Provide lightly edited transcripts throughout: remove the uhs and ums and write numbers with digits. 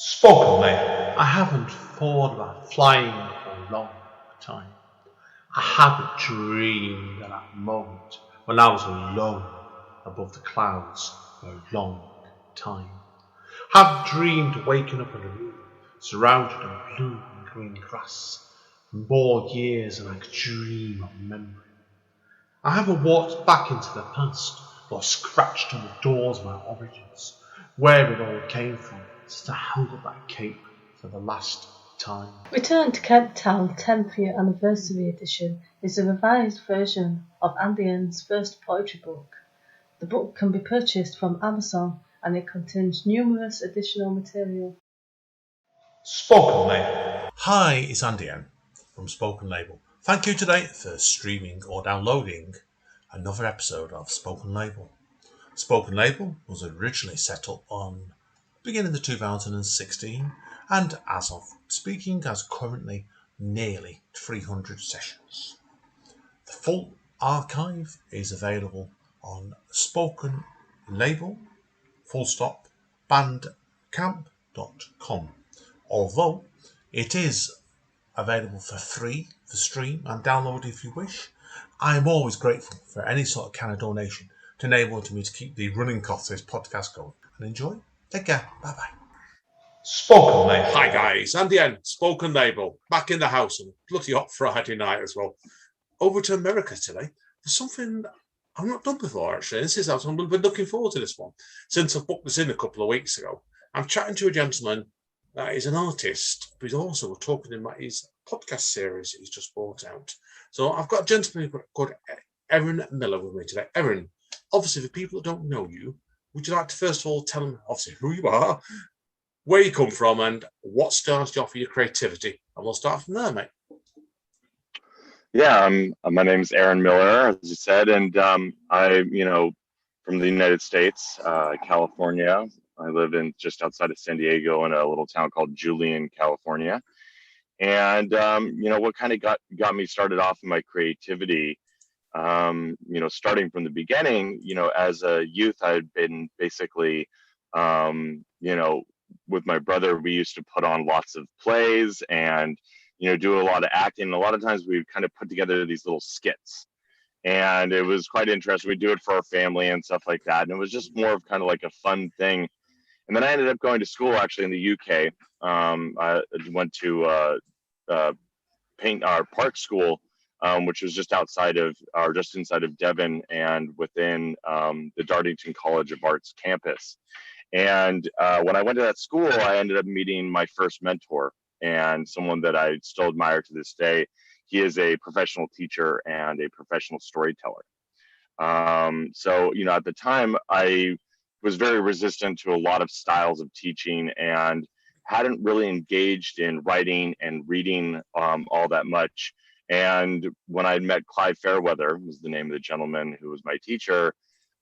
Spokenly, I haven't thought about flying for a long time. I haven't dreamed of that moment when I was alone above the clouds for a long time. I haven't dreamed of waking up in a room surrounded in blue and green grass for more years than I could dream of remembering. I haven't walked back into the past or scratched on the doors of my origins, where it all came from, since I held up that cape for the last time. Return to Cape Town 10th Year Anniversary Edition is a revised version of Andy N's first poetry book. The book can be purchased from Amazon and it contains numerous additional material. Spokenly. Hi, it's Andy N from Spoken Label. Thank you today for streaming or downloading another episode of Spoken Label. Spoken Label was originally set up on beginning of 2016 and as of speaking has currently nearly 300 sessions. The full archive is available on Spoken Label bandcamp.com, although it is available for free for stream and download if you wish. I am always grateful for any sort of kind of donation to enable me to keep the running costs of this podcast going. And enjoy. Take care. Bye bye. Spoken Label. Hi guys, Andy N, Spoken Label, back in the house on bloody hot Friday night as well. Over to America today for something I've not done before actually. This is I've been looking forward to this one since I booked this in a couple of weeks ago. I'm chatting to a gentleman that is an artist, but he's also talking about his podcast series he's just brought out. So I've got a gentleman called Erin Miller with me today. Erin, obviously for people that don't know you, would you like to first of all tell them obviously who you are, where you come from, and what started you off with your creativity? And we'll start from there, mate. Yeah, my name's Erin Miller, as you said, and I, from the United States, California. I live in just outside of San Diego in a little town called Julian, California. And what kind of got me started off in my creativity, starting from the beginning, as a youth, I'd been basically, with my brother, we used to put on lots of plays and do a lot of acting. And a lot of times we would kind of put together these little skits, and it was quite interesting. We'd do it for our family and stuff like that. And it was just more of kind of like a fun thing. And then I ended up going to school actually in the UK. I went to paint our park school, which was just outside of, or just inside of Devon and within the Dartington College of Arts campus. And when I went to that school, I ended up meeting my first mentor and someone that I still admire to this day. He is a professional teacher and a professional storyteller. So, at the time, I was very resistant to a lot of styles of teaching and hadn't really engaged in writing and reading all that much. And when I met Clive Fairweather, was the name of the gentleman who was my teacher,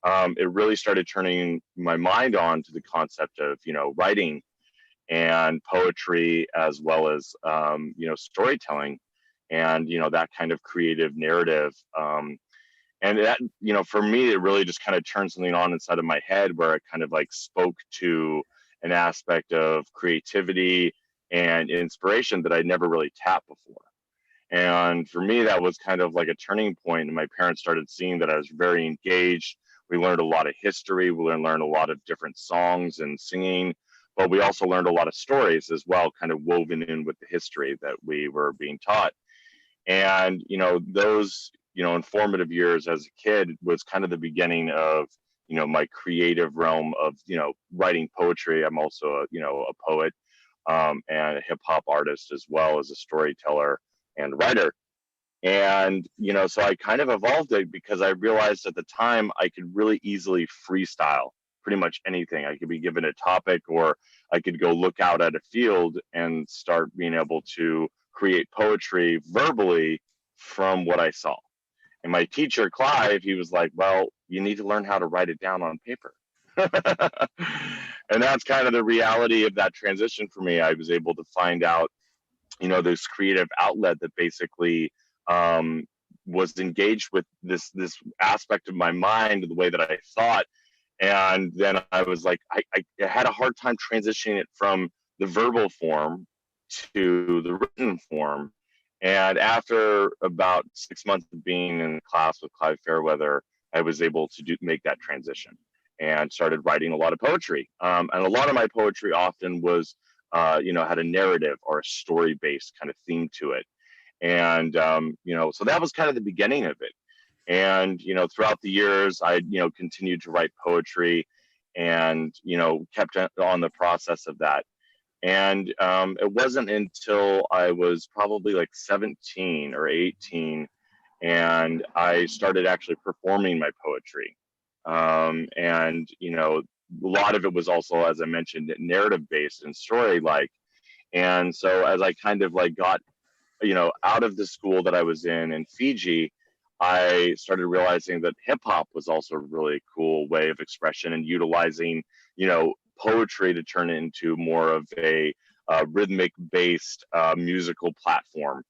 it really started turning my mind on to the concept of, writing and poetry, as well as, storytelling and, that kind of creative narrative. And that, for me, it really just kind of turned something on inside of my head where it kind of like spoke to an aspect of creativity and inspiration that I'd never really tapped before. And for me, that was kind of like a turning point. And my parents started seeing that I was very engaged. We learned a lot of history. We learned a lot of different songs and singing, but we also learned a lot of stories as well, kind of woven in with the history that we were being taught. And, those, informative years as a kid was kind of the beginning of, my creative realm of, writing poetry. I'm also, a poet and a hip hop artist, as well as a storyteller and writer. And, so I kind of evolved it because I realized at the time I could really easily freestyle pretty much anything. I could be given a topic, or I could go look out at a field and start being able to create poetry verbally from what I saw. And my teacher, Clive, he was like, well, you need to learn how to write it down on paper. And that's kind of the reality of that transition for me. I was able to find out, this creative outlet that basically was engaged with this aspect of my mind, the way that I thought. And then I was like, I had a hard time transitioning it from the verbal form to the written form. And after about 6 months of being in class with Clive Fairweather, I was able to make that transition and started writing a lot of poetry. And a lot of my poetry often was, had a narrative or a story-based kind of theme to it. And, so that was kind of the beginning of it. And, throughout the years, I, continued to write poetry and, kept on the process of that. And it wasn't until I was probably like 17 or 18 and I started actually performing my poetry. And, a lot of it was also, as I mentioned, narrative based and story like. And so as I kind of like got, out of the school that I was in Fiji, I started realizing that hip hop was also a really cool way of expression and utilizing, poetry to turn it into more of a rhythmic based musical platform,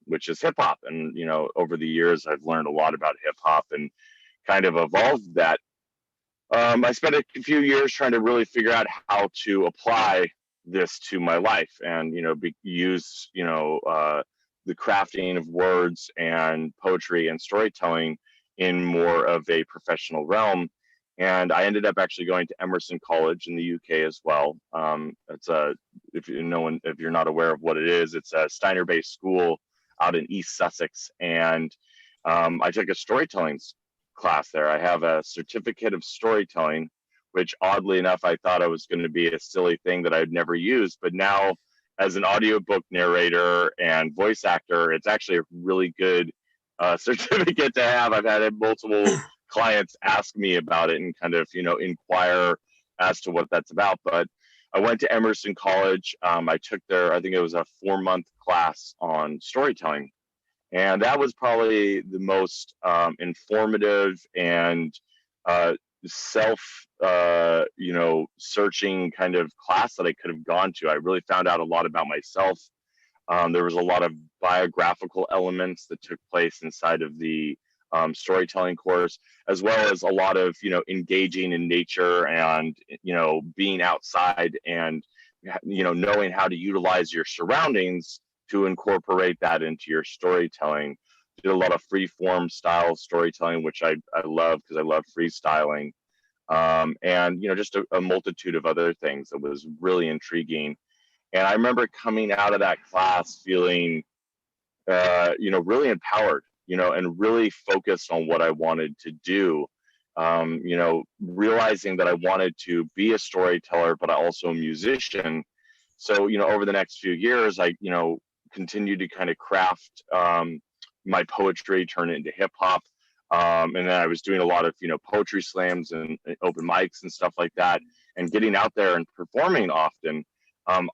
which is hip hop. And, over the years, I've learned a lot about hip hop and kind of evolved that. I spent a few years trying to really figure out how to apply this to my life and, use, the crafting of words and poetry and storytelling in more of a professional realm. And I ended up actually going to Emerson College in the UK as well. If you're not aware of what it is, it's a Steiner-based school out in East Sussex. And I took a storytelling class there. I have a certificate of storytelling, which oddly enough, I thought I was going to be a silly thing that I'd never used. But now as an audiobook narrator and voice actor, it's actually a really good certificate to have. I've had multiple clients ask me about it and kind of, inquire as to what that's about. But I went to Emerson College. I took I think it was a 4-month class on storytelling. And that was probably the most informative and searching kind of class that I could have gone to. I really found out a lot about myself. There was a lot of biographical elements that took place inside of the storytelling course, as well as a lot of, engaging in nature and, being outside and, knowing how to utilize your surroundings to incorporate that into your storytelling. Did a lot of free form style storytelling, which I love because I love freestyling. And, just a multitude of other things that was really intriguing. And I remember coming out of that class feeling, really empowered, and really focused on what I wanted to do. Realizing that I wanted to be a storyteller, but also a musician. So, over the next few years, I, continued to kind of craft my poetry, turn it into hip hop. And then I was doing a lot of, poetry slams and open mics and stuff like that, and getting out there and performing often.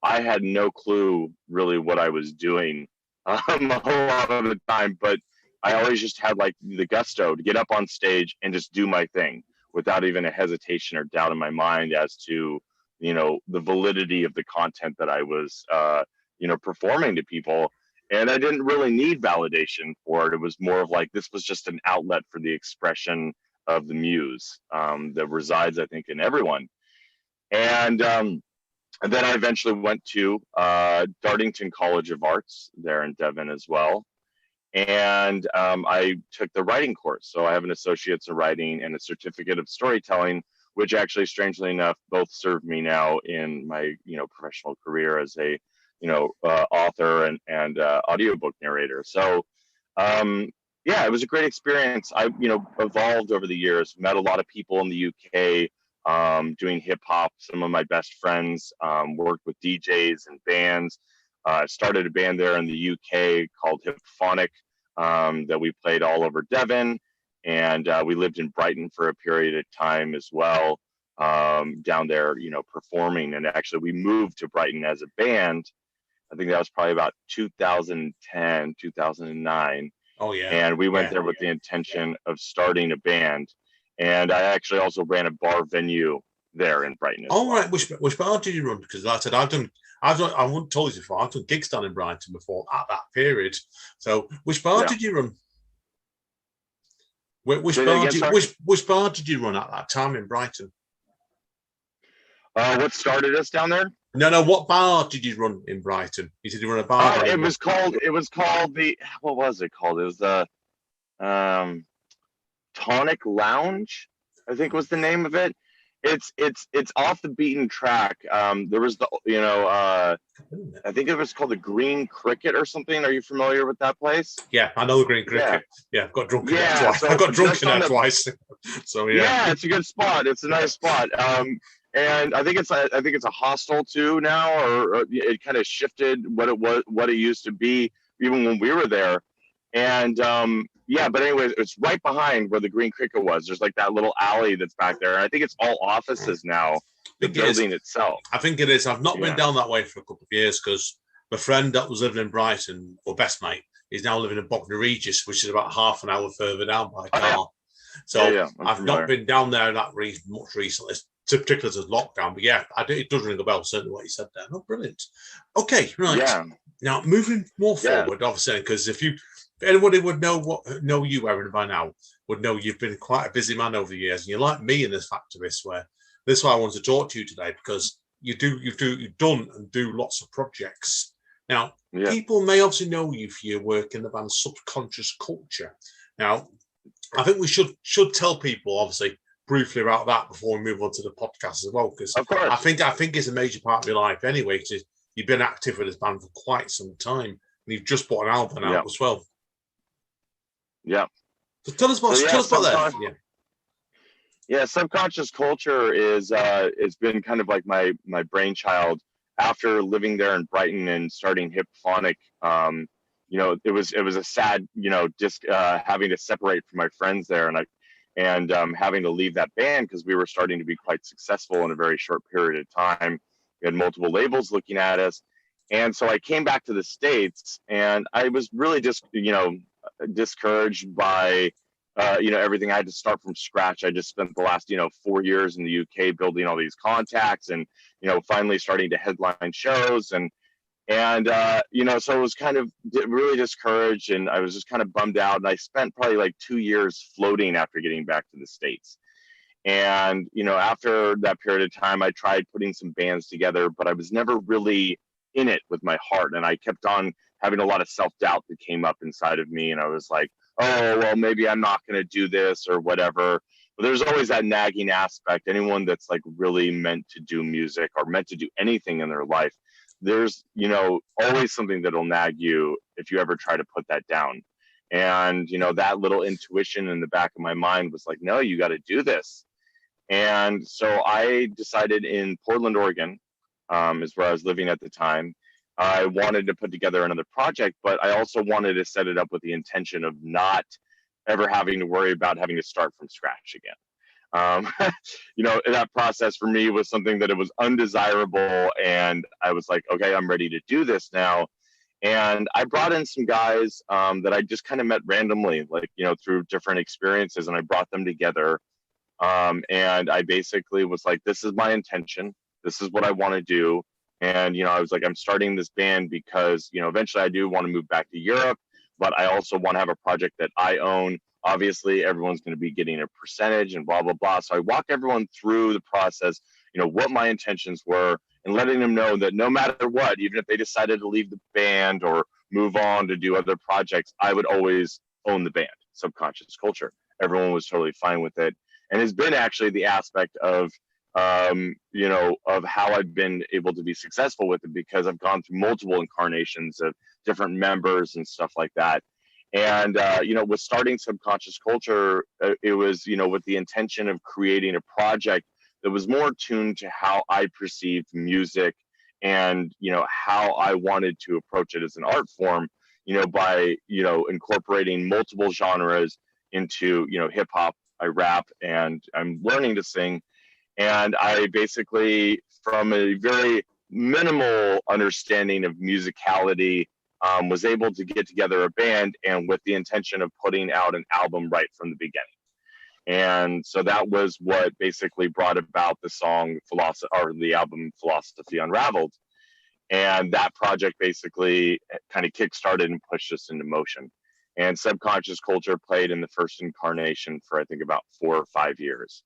I had no clue really what I was doing a lot of the time, but I always just had like the gusto to get up on stage and just do my thing without even a hesitation or doubt in my mind as to, the validity of the content that I was, performing to people. And I didn't really need validation for it. It was more of like, this was just an outlet for the expression of the muse that resides, I think, in everyone. And then I eventually went to Dartington College of Arts there in Devon as well. And I took the writing course. So I have an associate's in writing and a certificate of storytelling, which actually, strangely enough, both serve me now in my, professional career as a, author and audiobook narrator. So, it was a great experience. I, evolved over the years, met a lot of people in the UK doing hip hop. Some of my best friends worked with DJs and bands. Started a band there in the UK called Hipphonic that we played all over Devon. And we lived in Brighton for a period of time as well, down there, performing. And actually, we moved to Brighton as a band. I think that was probably about 2010, 2009. Oh, yeah. And we went there with the intention of starting a band. And I actually also ran a bar venue there in Brighton as well. Right. Which bar did you run? Because like I said, I haven't told you before, I've done gigs down in Brighton before at that period. So which bar did you run? Which bar did you run at that time in Brighton? What started us down there? No. What bar did you run in Brighton? You said you run a bar. Oh, it was called the, what was it called? It was the Tonic Lounge, I think was the name of it. It's off the beaten track. There was I think it was called the Green Cricket or something. Are you familiar with that place? Yeah, I know the Green Cricket. Yeah, I've got drunk in that twice. So I got drunk in that twice. So yeah, it's a good spot. It's a nice spot. And I think it's a hostel too now, or it kind of shifted what it used to be even when we were there. And yeah, but anyways, it's right behind where the Green Cricket was. There's like that little alley that's back there. I think it's all offices now. The building itself. I think it is. I've not been down that way for a couple of years because my friend that was living in Brighton, or best mate, is now living in Bognor Regis, which is about half an hour further down by car. So I've not been down there that much recently, particularly as lockdown. But yeah, it does ring a bell, certainly what you said there. Oh, brilliant. Okay, right. Yeah. Now, moving more forward, obviously, because if anybody would know you, Erin, by now, would know you've been quite a busy man over the years, and you're like me in this fact of this, where this is why I wanted to talk to you today, because you've done and do lots of projects. Now, people may obviously know you for your work in the band Subconscious Culture. Now, I think we should tell people, obviously, briefly about that before we move on to the podcast as well, because I think it's a major part of your life anyway, because you've been active with this band for quite some time, and you've just put an album out as well. Yeah. So tell us about that. Yeah, Subconscious Culture is it's been kind of like my brainchild after living there in Brighton and starting Hipphonic. It was a sad, just having to separate from my friends there, and having to leave that band because we were starting to be quite successful in a very short period of time. We had multiple labels looking at us, and so I came back to the States, and I was really just discouraged by everything. I had to start from scratch. I just spent the last 4 years in the UK building all these contacts, and finally starting to headline shows, and so it was kind of really discouraged, and I was just kind of bummed out, and I spent probably like 2 years floating after getting back to the States. And after that period of time, I tried putting some bands together, but I was never really in it with my heart, and I kept on having a lot of self-doubt that came up inside of me, and I was like, oh, well, maybe I'm not going to do this or whatever. But there's always that nagging aspect. Anyone that's like really meant to do music or meant to do anything in their life, there's always something that'll nag you if you ever try to put that down. And that little intuition in the back of my mind was like, no, you got to do this. And so I decided in Portland, Oregon, is where I was living at the time. I wanted to put together another project, but I also wanted to set it up with the intention of not ever having to worry about having to start from scratch again. That process for me was something that it was undesirable, and I was like, okay, I'm ready to do this now. And I brought in some guys that I just kind of met randomly, like, through different experiences, and I brought them together. And I basically was like, this is my intention. This is what I want to do. And, I was like, I'm starting this band because, eventually I do want to move back to Europe, but I also want to have a project that I own. Obviously, everyone's going to be getting a percentage and blah, blah, blah. So I walked everyone through the process, what my intentions were, and letting them know that no matter what, even if they decided to leave the band or move on to do other projects, I would always own the band, Subconscious Culture. Everyone was totally fine with it. And it's been actually the aspect of of how I've been able to be successful with it, because I've gone through multiple incarnations of different members and stuff like that. And, with starting Subconscious Culture, it was, with the intention of creating a project that was more tuned to how I perceived music and, how I wanted to approach it as an art form, by, incorporating multiple genres into, hip hop. I rap and I'm learning to sing. And I basically, from a very minimal understanding of musicality, was able to get together a band, and with the intention of putting out an album right from the beginning. And so that was what basically brought about the song Philosophy, or the album Philosophy Unraveled. And that project basically kind of kickstarted and pushed us into motion. And Subconscious Culture played in the first incarnation for, I think, about 4 or 5 years.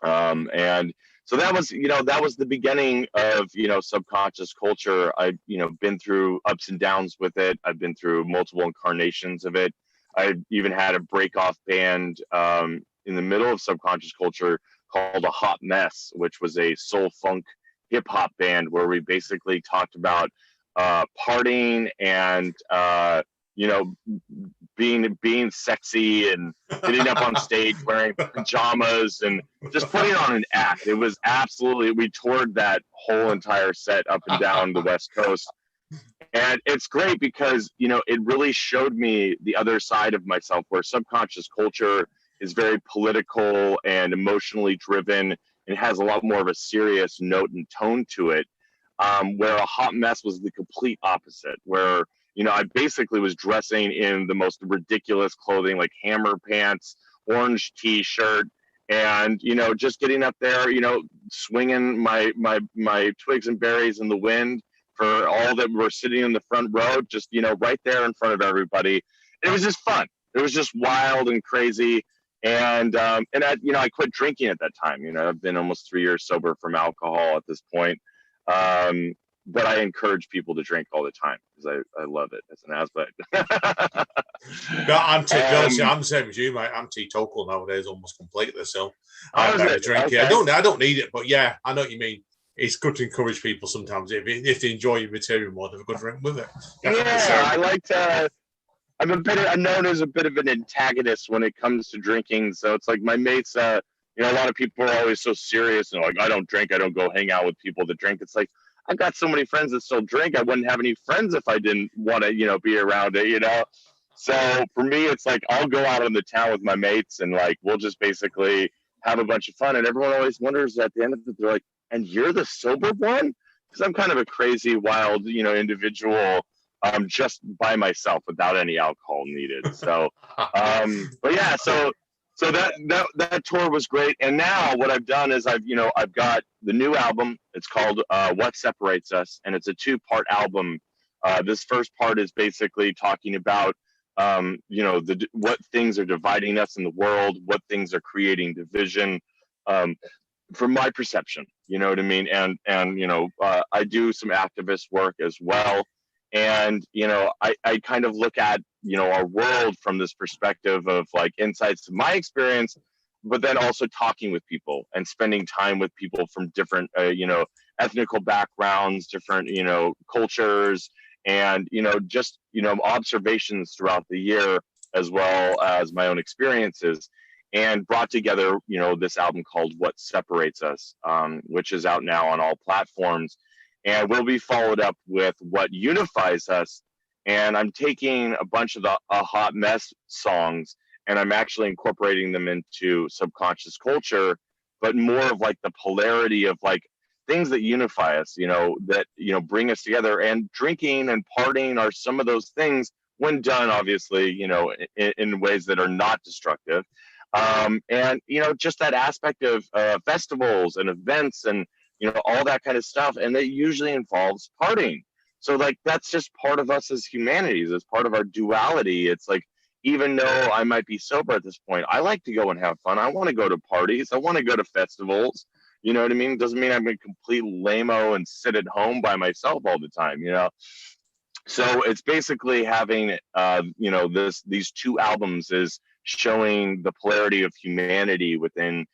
And So that was, that was the beginning of, subconscious culture. I've, been through ups and downs with it. I've been through multiple incarnations of it. I even had a break-off band in the middle of subconscious culture called A Hot Mess, which was a soul funk hip hop band where we basically talked about partying and being sexy and getting up on stage wearing pajamas and just putting on an act. It was absolutely, we toured that whole entire set up and down the West Coast. And it's great because, it really showed me the other side of myself, where subconscious culture is very political and emotionally driven and has a lot more of a serious note and tone to it. Where A Hot Mess was the complete opposite, where, I basically was dressing in the most ridiculous clothing, like hammer pants, orange t-shirt, and, just getting up there, swinging my twigs and berries in the wind for all that were sitting in the front row, just, right there in front of everybody. It was just fun. It was just wild and crazy. And I quit drinking at that time. I've been almost 3 years sober from alcohol at this point. But I encourage people to drink all the time because I love it as an aspect. I'm the same as you, mate. I'm teetotal nowadays almost completely. So I better drink it. Okay. I don't need it, but yeah, I know what you mean. It's good to encourage people sometimes if they enjoy your material more, have a good drink with it. Yeah, I like to. I'm known as a bit of an antagonist when it comes to drinking. So it's like my mates. A lot of people are always so serious and like, I don't drink. I don't go hang out with people that drink. It's like, I've got so many friends that still drink. I wouldn't have any friends if I didn't want to, be around it, So for me, it's like I'll go out in the town with my mates and like we'll just basically have a bunch of fun. And everyone always wonders at the end of it, they're like, and you're the sober one? Because I'm kind of a crazy, wild, individual just by myself without any alcohol needed. So, but yeah, so that tour was great. And now what I've done is I've got the new album. It's called What Separates Us, and it's a 2-part album. This first part is basically talking about what things are dividing us in the world, what things are creating division. From my perception, you know what I mean? And I do some activist work as well. And, I kind of look at, our world from this perspective of like insights to my experience, but then also talking with people and spending time with people from different, ethnical backgrounds, different, cultures, and, just, observations throughout the year, as well as my own experiences, and brought together, this album called What Separates Us, which is out now on all platforms. And will be followed up with What Unifies Us. And I'm taking a bunch of the A Hot Mess songs and I'm actually incorporating them into subconscious culture, but more of like the polarity of like things that unify us, that, bring us together. And drinking and partying are some of those things when done, obviously, in ways that are not destructive. And, just that aspect of festivals and events and, all that kind of stuff. And that usually involves partying. So like, that's just part of us as humanities. It's part of our duality. It's like, even though I might be sober at this point, I like to go and have fun. I want to go to parties. I want to go to festivals. You know what I mean? It doesn't mean I'm a complete lame-o and sit at home by myself all the time, So it's basically having, these 2 albums is showing the polarity of humanity within,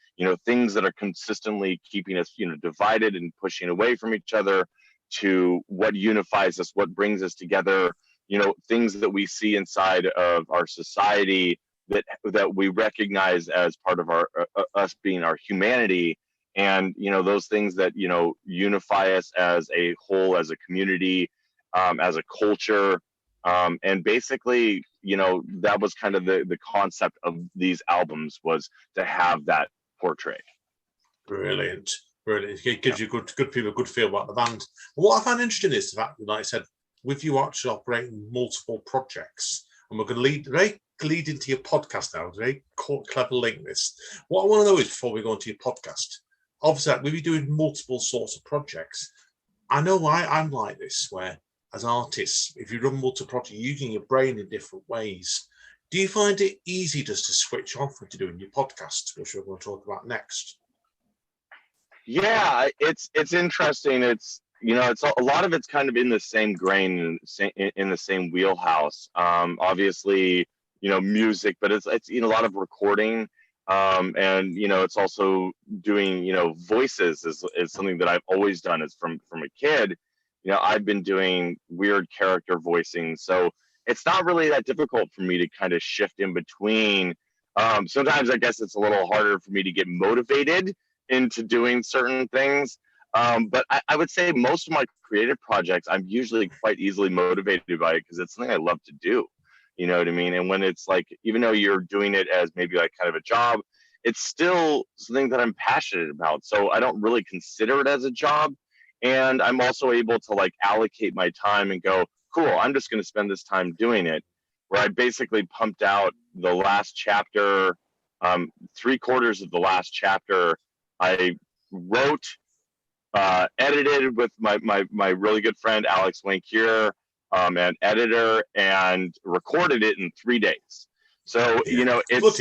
things that are consistently keeping us, divided and pushing away from each other, to what unifies us, what brings us together, things that we see inside of our society that we recognize as part of our us being our humanity, and those things that unify us as a whole, as a community, as a culture, and basically that was kind of the concept of these albums, was to have that portrait. Brilliant. It gives you good people a good feel about the band. What I find interesting is the fact that, like I said, with you actually operating multiple projects, and we're going to lead into your podcast now. Very clever link this. What I want to know is, before we go into your podcast, obviously with you doing multiple sorts of projects, I know I'm like this, where as artists, if you run multiple projects, you're using your brain in different ways. Do you find it easy just to switch off into doing your podcast, which we're going to talk about next? Yeah, it's interesting. It's it's a lot of it's kind of in the same grain and in the same wheelhouse. Obviously, music, but it's a lot of recording. And it's also doing voices is something that I've always done. Is from a kid. I've been doing weird character voicing, so it's not really that difficult for me to kind of shift in between. Sometimes I guess it's a little harder for me to get motivated into doing certain things. But I would say most of my creative projects, I'm usually quite easily motivated by it because it's something I love to do. You know what I mean? And when it's like, even though you're doing it as maybe like kind of a job, it's still something that I'm passionate about. So I don't really consider it as a job. And I'm also able to like allocate my time and go, cool, I'm just going to spend this time doing it. Where I basically pumped out the last chapter, 3/4 of the last chapter. I wrote, edited with my really good friend Alex Wankier, an editor, and recorded it in 3 days. So it was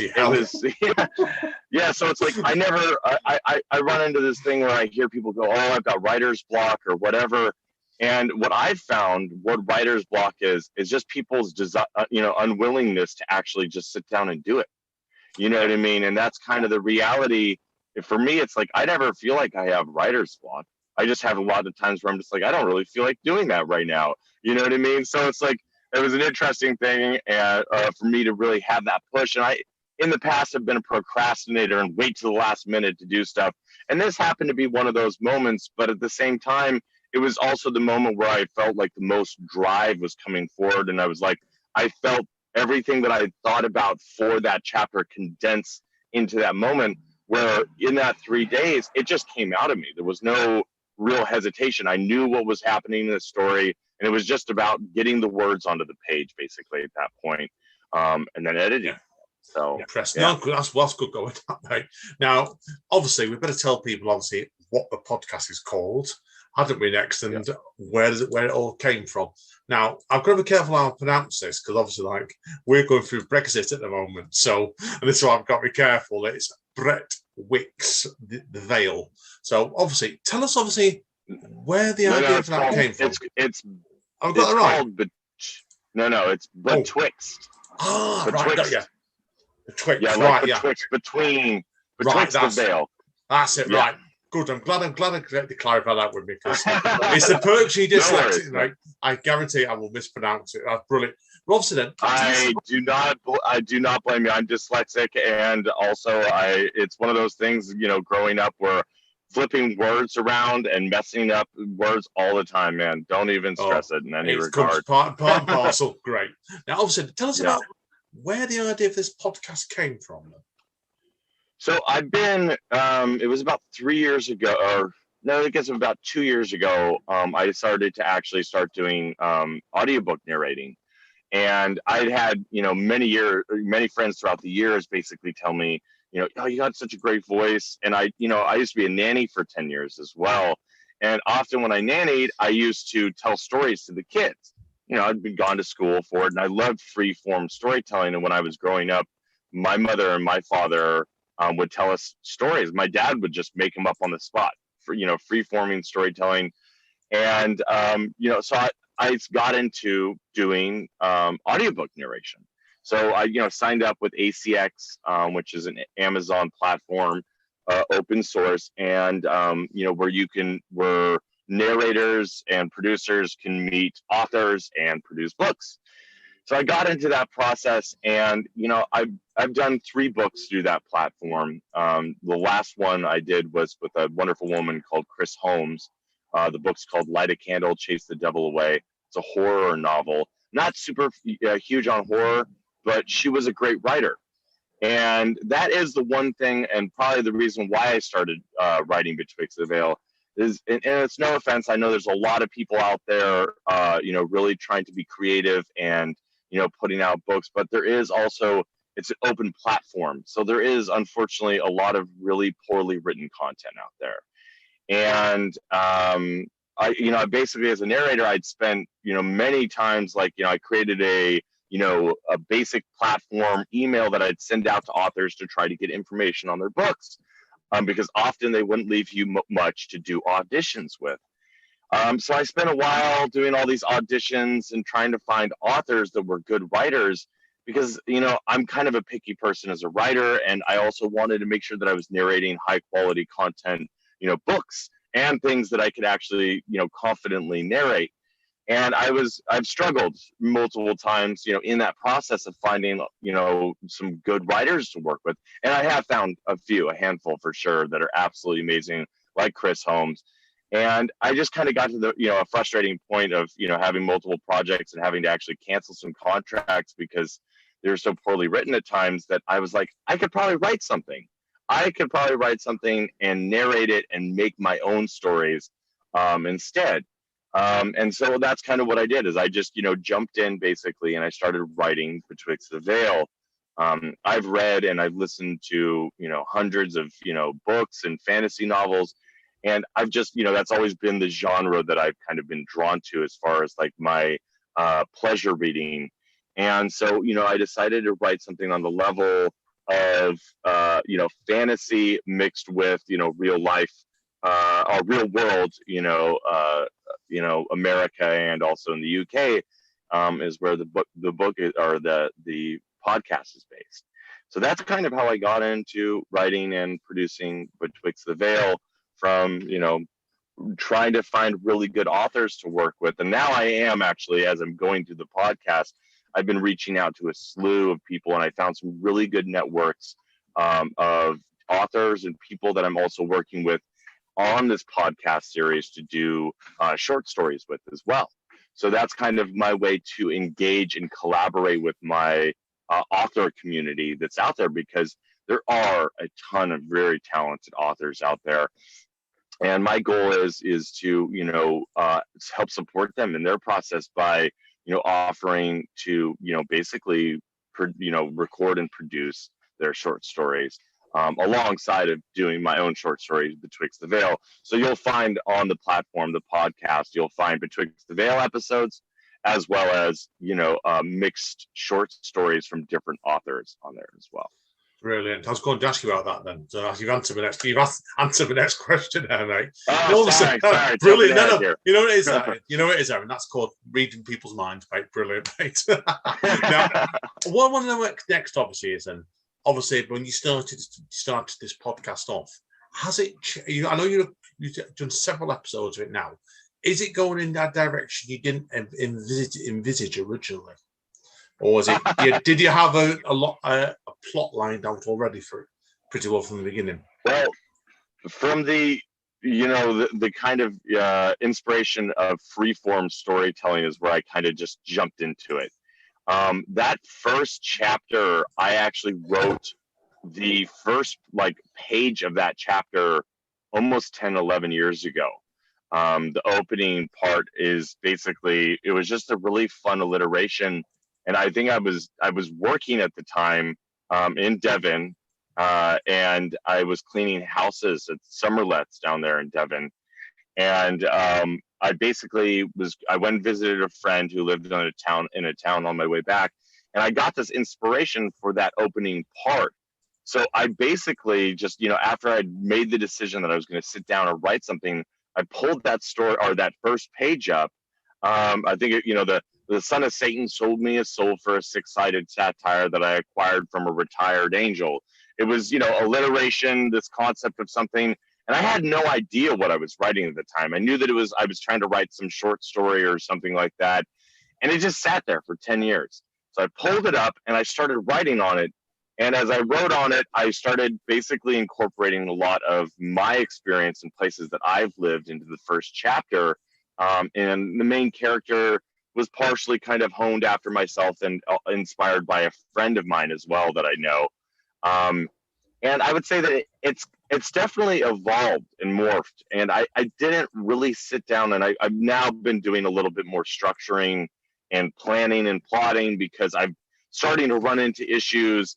yeah. So it's like I run into this thing where I hear people go, oh, I've got writer's block or whatever. And what I've found, what writer's block is just people's unwillingness to actually just sit down and do it. You know what I mean? And that's kind of the reality. For me, it's like I never feel like I have writer's block. I just have a lot of times where I'm just like, I don't really feel like doing that right now. You know what I mean? So it's like it was an interesting thing for me to really have that push. And I, in the past, have been a procrastinator and wait to the last minute to do stuff. And this happened to be one of those moments. But at the same time, it was also the moment where I felt like the most drive was coming forward. And I was like, I felt everything that I thought about for that chapter condensed into that moment where in that 3 days, it just came out of me. There was no real hesitation. I knew what was happening in the story, and it was just about getting the words onto the page, basically, at that point, and then editing. Yeah. So, impressed. Yeah. No, that's good going that way. Now, obviously, we better tell people, obviously, what the podcast is called, hadn't we, next, and where it all came from. Now, I've got to be careful how I pronounce this, because obviously, like, we're going through Brexit at the moment, so, and this is why I've got to be careful. It's Brett Wicks, the Veil. So, obviously, tell us, where the idea of that came from. I've got it right. It's betwixt. Ah, right, got you. Betwixt, yeah, like right, betwixt, yeah. Betwixt the veil. That's it, right. Good. I'm glad to clarify that with me, because it's the Perksy dyslexic. Right? I guarantee I will mispronounce it. That's brilliant. But obviously, then I do not blame you. I'm dyslexic, and also it's one of those things, growing up where flipping words around and messing up words all the time, man. Don't even stress it in any regard. Part and parcel. Great. Now, obviously, tell us about where the idea of this podcast came from. So I've been, it was about 3 years ago, or no, I guess about 2 years ago, I started to actually start doing audiobook narrating. And I'd had, many friends throughout the years basically tell me, oh, you got such a great voice. And I used to be a nanny for 10 years as well. And often when I nannied, I used to tell stories to the kids. I'd been gone to school for it, and I loved free form storytelling. And when I was growing up, my mother and my father would tell us stories. My dad would just make them up on the spot for, free forming storytelling. And, so I got into doing audiobook narration. So I, signed up with ACX, which is an Amazon platform, open source, and where narrators and producers can meet authors and produce books. So I got into that process, and I've done 3 books through that platform. The last one I did was with a wonderful woman called Chris Holmes. The book's called Light a Candle, Chase the Devil Away. It's a horror novel, not super huge on horror, but she was a great writer. And that is the one thing, and probably the reason why I started writing Betwixt the Veil is, and it's no offense, I know there's a lot of people out there, really trying to be creative and, putting out books, but there is also, it's an open platform. So there is, unfortunately, a lot of really poorly written content out there. And I basically, as a narrator, I'd spent, many times, like, I created a basic platform email that I'd send out to authors to try to get information on their books. because often they wouldn't leave you much to do auditions with. So I spent a while doing all these auditions and trying to find authors that were good writers because, I'm kind of a picky person as a writer, and I also wanted to make sure that I was narrating high quality content, books and things that I could actually, confidently narrate. And I've struggled multiple times, in that process of finding, some good writers to work with. And I have found a handful for sure, that are absolutely amazing, like Chris Holmes. And I just kind of got to the, a frustrating point of, having multiple projects and having to actually cancel some contracts because they're so poorly written at times, that I was like, I could probably write something. I could probably write something and narrate it and make my own stories instead. And so that's kind of what I did, is I just, jumped in basically, and I started writing Betwixt the Veil. I've read and I've listened to, hundreds of, books and fantasy novels. And I've just, that's always been the genre that I've kind of been drawn to as far as like my pleasure reading. And so, I decided to write something on the level of, fantasy mixed with, real life, or real world, America, and also in the UK is where the book is, or the podcast is based. So that's kind of how I got into writing and producing Betwixt the Veil, from, trying to find really good authors to work with. And now I am actually, as I'm going through the podcast, I've been reaching out to a slew of people, and I found some really good networks of authors and people that I'm also working with on this podcast series to do short stories with as well. So that's kind of my way to engage and collaborate with my author community that's out there, because there are a ton of very talented authors out there. And my goal is to, help support them in their process by, offering to, basically, record and produce their short stories. Alongside of doing my own short stories, Betwixt the Veil. So you'll find on the platform, the podcast, you'll find Betwixt the Veil episodes, as well as, mixed short stories from different authors on there as well. Brilliant. I was going to ask you about that then. So you've answered the next question there, mate. Oh, sorry. Brilliant. No. You know what it is, Aaron? Aaron? That's called reading people's minds, mate. Brilliant, mate. Now, what I want to know next, obviously, is then, obviously, when you started this podcast off, has it? I know you've done several episodes of it now. Is it going in that direction you didn't envisage originally, or is it? Did you have a plot lined out already for it pretty well from the beginning? Well, from the the kind of inspiration of freeform storytelling is where I kind of just jumped into it. That first chapter, I actually wrote the first page of that chapter almost 10, 11 years ago. The opening part is basically, it was just a really fun alliteration. And I think I was working at the time in Devon, and I was cleaning houses at Summerlets down there in Devon. And I basically I went and visited a friend who lived in a town on my way back, and I got this inspiration for that opening part. So I basically just, after I'd made the decision that I was going to sit down and write something, I pulled that story, or that first page up. I think, the son of Satan sold me a soul for a six-sided satire that I acquired from a retired angel. It was, alliteration, this concept of something. And I had no idea what I was writing at the time. I knew that I was trying to write some short story or something like that. And it just sat there for 10 years. So I pulled it up and I started writing on it. And as I wrote on it, I started basically incorporating a lot of my experience in places that I've lived into the first chapter. And the main character was partially kind of honed after myself and inspired by a friend of mine as well that I know. And I would say that it's definitely evolved and morphed. And I didn't really sit down, and I've now been doing a little bit more structuring and planning and plotting, because I'm starting to run into issues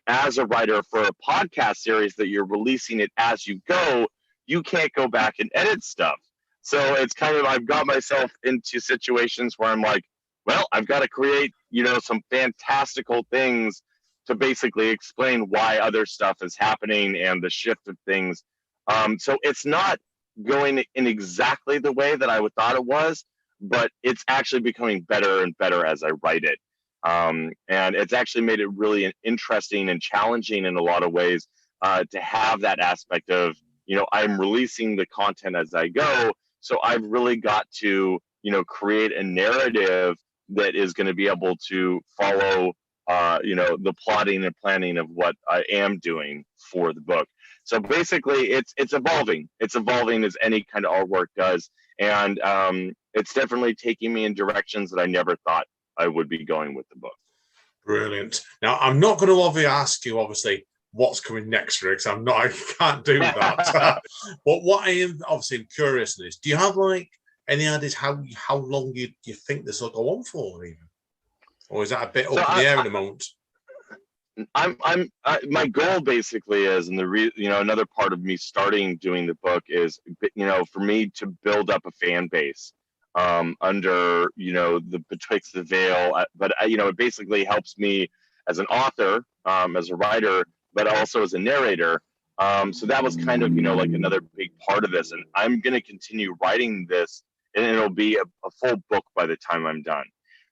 as a writer for a podcast series that you're releasing it as you go. You can't go back and edit stuff. So it's kind of, I've got myself into situations where I'm like, well, I've got to create, some fantastical things to basically explain why other stuff is happening and the shift of things. So it's not going in exactly the way that I would thought it was, but it's actually becoming better and better as I write it. And it's actually made it really interesting and challenging in a lot of ways to have that aspect of, I'm releasing the content as I go. So I've really got to, create a narrative that is going to be able to follow, the plotting and planning of what I am doing for the book. So basically, it's evolving. It's evolving as any kind of artwork does, and it's definitely taking me in directions that I never thought I would be going with the book. Brilliant. Now, I'm not going to ask you, obviously, what's coming next for it, because I can't do that. But what I am obviously curious is, do you have any ideas how long you think this will go on for, even, or is that a bit up in the air at the moment? My goal basically is, and another part of me starting doing the book is, for me to build up a fan base under, the Betwixt the Veil, but it basically helps me as an author, as a writer, but also as a narrator. So that was kind of, another big part of this, and I'm going to continue writing this, and it'll be a full book by the time I'm done.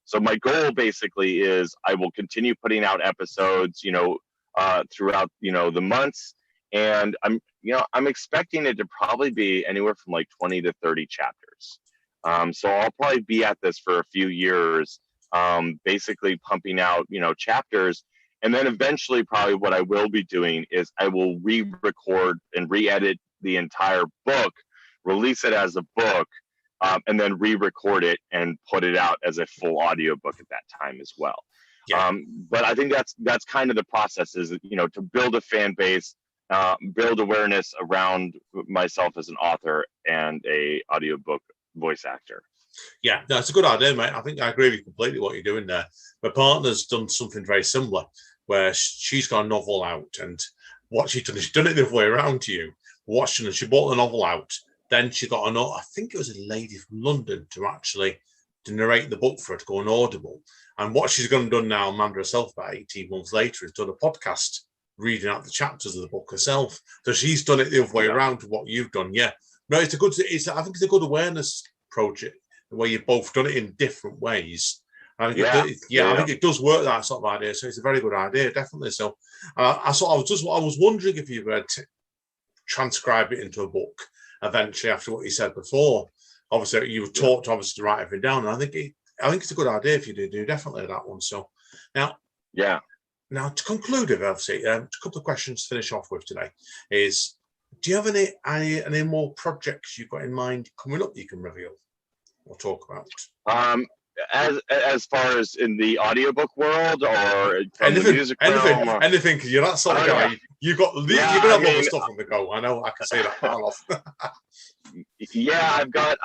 So my goal basically is I will continue putting out episodes, throughout, the months, and I'm expecting it to probably be anywhere from 20 to 30 chapters. So I'll probably be at this for a few years, basically pumping out, chapters. And then eventually probably what I will be doing is I will re-record and re-edit the entire book, release it as a book, and then re-record it and put it out as a full audiobook at that time as well. Yeah. But I think that's kind of the process, is, to build a fan base, build awareness around myself as an author and a audiobook voice actor. Yeah, that's a good idea, mate. I think I agree with you completely what you're doing there. My partner's done something very similar, where she's got a novel out, and what she's done it the other way around to you. She bought the novel out, then she got I think it was a lady from London to narrate the book for her to go on Audible. And what she's going to do now, Amanda herself, about 18 months later, is done a podcast reading out the chapters of the book herself. So she's done it the other way around to what you've done. Yeah, no, I think it's a good awareness project, where you've both done it in different ways. I think I think it does work, that sort of idea. So it's a very good idea, definitely. So I was wondering if you would transcribe it into a book eventually, after what you said before. Obviously, you were taught to write everything down, and I think it's a good idea if you do definitely that one. So now to conclude with, obviously, a couple of questions to finish off with today is: do you have any more projects you've got in mind coming up you can reveal or talk about? As far as in the audiobook world, or from the music realm, anything, because you're that sort of guy. You're gonna have other stuff on the go. I know, I can say that far off. Yeah, I've got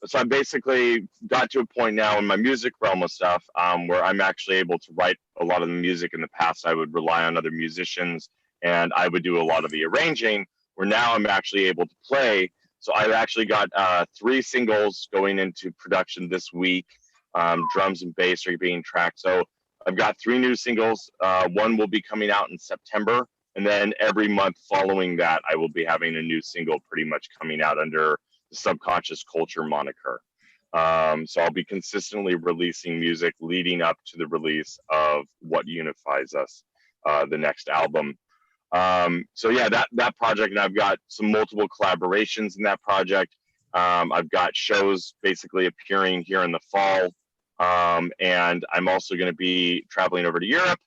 so I basically got to a point now in my music realm of stuff, where I'm actually able to write a lot of the music. In the past, I would rely on other musicians, and I would do a lot of the arranging, where now I'm actually able to play. So I've actually got 3 singles going into production this week. Drums and bass are being tracked. So I've got 3 new singles. One will be coming out in September. And then every month following that, I will be having a new single pretty much coming out under the Subconscious Culture moniker. So I'll be consistently releasing music leading up to the release of What Unifies Us, the next album. So yeah, that project, and I've got some multiple collaborations in that project. I've got shows basically appearing here in the fall. And I'm also going to be traveling over to Europe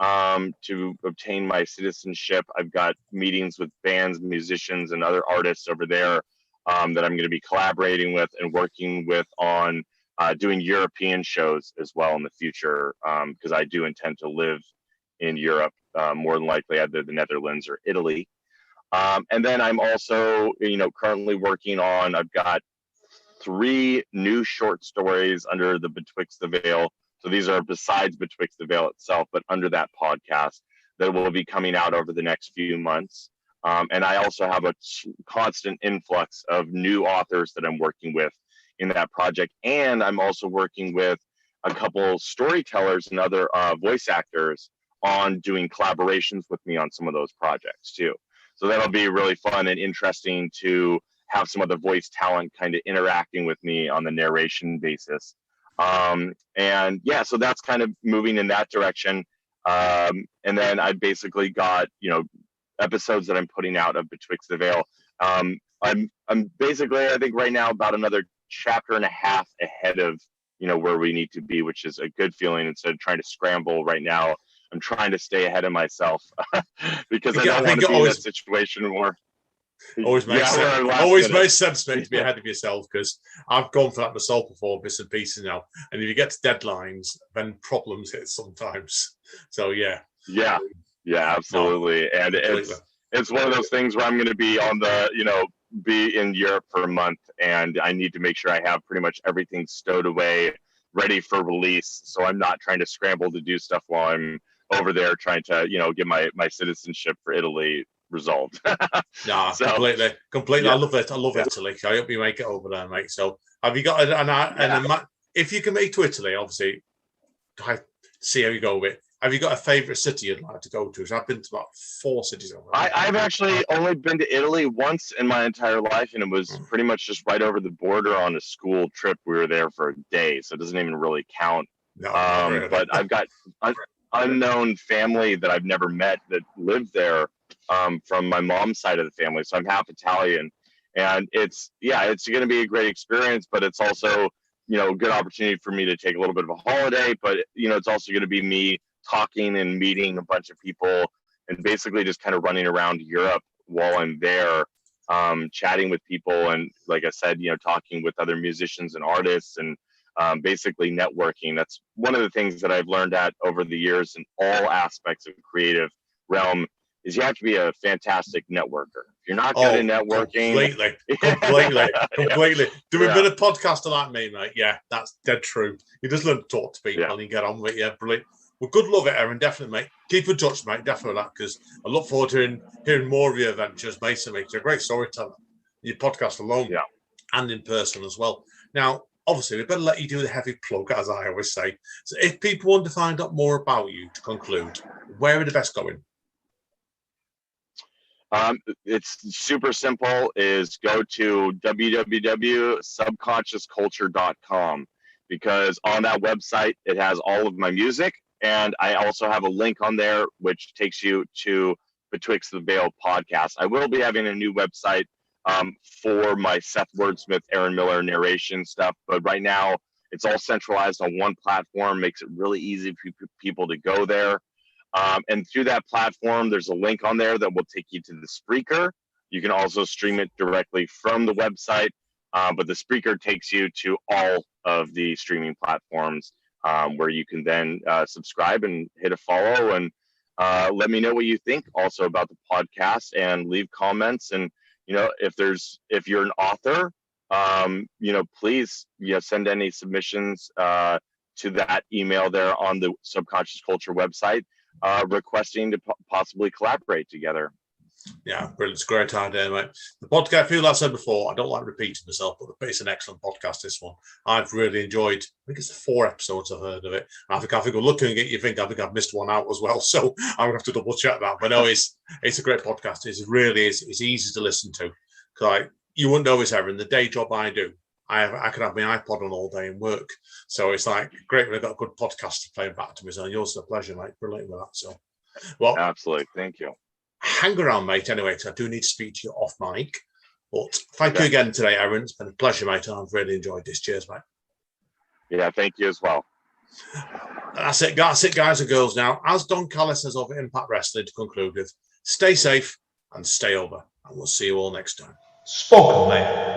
to obtain my citizenship. I've got meetings with bands, musicians, and other artists over there that I'm going to be collaborating with and working with on doing European shows as well in the future, because I do intend to live in Europe, more than likely either the Netherlands or Italy. And then I'm also, currently working on, I've got 3 new short stories under the Betwixt the Veil. So these are besides Betwixt the Veil itself, but under that podcast, that will be coming out over the next few months. And I also have a constant influx of new authors that I'm working with in that project. And I'm also working with a couple storytellers and other voice actors on doing collaborations with me on some of those projects too. So that'll be really fun and interesting to have some of the voice talent kind of interacting with me on the narration basis. And yeah, so that's kind of moving in that direction. And then I basically got, episodes that I'm putting out of Betwixt the Veil. I'm basically, I think right now about another chapter and a half ahead of, where we need to be, which is a good feeling. Instead of trying to scramble right now, I'm trying to stay ahead of myself because I don't want to be in a situation where always makes sense. Always makes sense, mate, to be ahead of yourself, because I've gone for that myself before, bits and pieces now. And if you get to deadlines, then problems hit sometimes. So yeah, absolutely. And it's one of those things where I'm going to be on the, be in Europe for a month, and I need to make sure I have pretty much everything stowed away, ready for release. So I'm not trying to scramble to do stuff while I'm over there trying to, get my citizenship for Italy resolved. Completely. Yeah. I love it. I love Italy. I hope you make it over there, mate. So have you got if you can make to Italy, obviously, I see how you go with it. Have you got a favourite city you'd like to go to? So I've been to about 4 cities over there. I've actually only been to Italy once in my entire life, and it was pretty much just right over the border on a school trip. We were there for a day, so it doesn't even really count. No, but I've got unknown family that I've never met that lived there from my mom's side of the family. So I'm half Italian, and it's going to be a great experience, but it's also, a good opportunity for me to take a little bit of a holiday, but it's also going to be me talking and meeting a bunch of people and basically just kind of running around Europe while I'm there, chatting with people. And like I said, talking with other musicians and artists and basically networking. That's one of the things that I've learned over the years in all aspects of creative realm is you have to be a fantastic networker. If you're not good at networking, completely. Doing a bit of podcasting like me, mate. Yeah, that's dead true. You just learn to talk to people and you get on with it. Yeah, brilliant. Well, good luck, Erin. Definitely, mate. Keep in touch, mate. Definitely that, because I look forward to hearing more of your adventures, basically. You're a great storyteller. Your podcast alone, and in person as well. Now, obviously, we better let you do the heavy plug, as I always say. So, if people want to find out more about you, to conclude, where are the best going? It's super simple. Is go to www.subconsciousculture.com, because on that website it has all of my music. And I also have a link on there which takes you to Betwixt the Veil podcast. I will be having a new website for my Seth Wordsmith, Erin Miller narration stuff. But right now, it's all centralized on one platform, makes it really easy for people to go there. And through that platform, there's a link on there that will take you to the Spreaker. You can also stream it directly from the website, but the Spreaker takes you to all of the streaming platforms, where you can then subscribe and hit a follow, and let me know what you think also about the podcast, and leave comments. And if you're an author, please send any submissions to that email there on the Subconscious Culture website, requesting to possibly collaborate together. Yeah, brilliant. It's a great idea, mate. The podcast, I feel like I said before, I don't like repeating myself, but it's an excellent podcast, this one. I've really enjoyed, I think it's the 4 episodes I've heard of it. I think looking at it, I think I've missed one out as well, so I'm going to have to double check that. But no, it's a great podcast. It really is. It's easy to listen to. You wouldn't know it's Erin, the day job I do, I could have my iPod on all day and work. So it's like great when I've got a good podcast to play back to me. So yours is a pleasure, mate. Brilliant with that. So, well, absolutely. Thank you. Hang around, mate, anyway, because I do need to speak to you off mic. But thank you again today, Erin. It's been a pleasure, mate, and I've really enjoyed this. Cheers, mate. Yeah, thank you as well. That's it, guys and girls. Now, as Don Callis says over Impact Wrestling to conclude with, stay safe and stay over. And we'll see you all next time. Spoken, mate.